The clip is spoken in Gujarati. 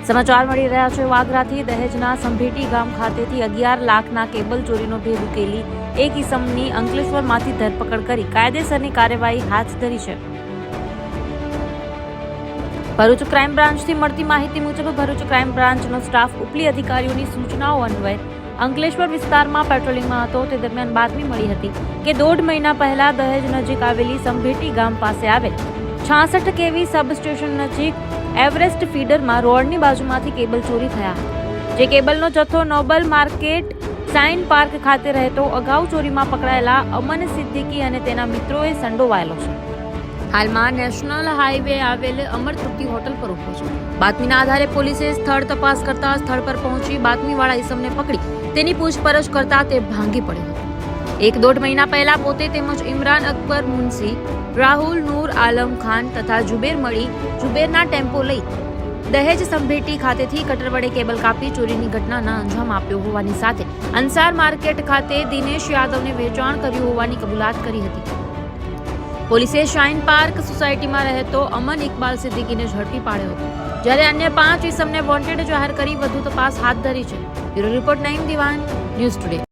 સમાચાર મળી રહ્યા છે વાગરાથી દહેજના સંભેટી ગામ ખાતેથી 11 લાખના કેબલ ચોરીનો ભેદ ઉકેલી એક ઇસમની અંકલેશ્વરમાંથી ધરપકડ કરી કાયદેસરની કાર્યવાહી હાથ ધરી છે। ભરૂચ ક્રાઇમ બ્રાન્ચથી મળતી માહિતી મુજબ ભરૂચ ક્રાઇમ બ્રાન્ચનો સ્ટાફ ઉપલી અધિકારીઓની સૂચનાઓ અન્વયે અંકલેશ્વર વિસ્તારમાં પેટ્રોલિંગમાં હતો તે દરમિયાન બાતમી મળી હતી કે 1.5 મહિના પહેલા દહેજ નજીક આવેલી સંભેટી ગામ પાસે આવેલ 66 કેવી સબસ્ટેશન નજીક એવરેસ્ટ ફીડરમાં રોડની બાજુમાંથી કેબલ ચોરી થયા હતા। જે કેબલનો જથ્થો નોબલ માર્કેટ સાઇન પાર્ક ખાતે રહેતો અગાઉ ચોરીમાં પકડાયેલા અમન સિદ્દીકી અને તેના મિત્રોએ સંડોવાયેલો છે। હાલમાં નેશનલ હાઈવે આવેલ અમર તૃપ્તિ હોટલ પર ઉભો છે। બાતમીના આધારે પોલીસે સ્થળ તપાસ કરતા સ્થળ પર પહોંચી બાતમીવાળા ઈસમને પકડી તેની પૂછપરછ કરતા તે ભાંગી પડ્યો હતો। 1-1.5 મહિના પહેલા પોતે તેમજ ઇમરાન અકબર મુનસી, રાહુલ નૂર આલમ ખાન તથા જુબેર મળી જુબેરના ટેમ્પો લઈ દહેજ સંભેટી ખાતેથી કટર વડે કેબલ કાપી ચોરીની ઘટનાના અંજામ આપ્યો હોવાની સાથે અંસાર માર્કેટ ખાતે દિનેશ યાદવને વેચાણ કર્યું હોવાની કબૂલાત કરી હતી। પોલીસે શાઇન પાર્ક સોસાયટીમાં રહેતો અમન ઇકબાલ સિદ્દીકીને ઝડપી પાડ્યો હતો, જ્યારે અન્ય 5 ઇસમને વોન્ટેડ જાહેર કરી વધુ તપાસ હાથ ધરી છે। બ્યુરો રિપોર્ટ નઈમ દિવાન, ન્યૂઝ ટુડે।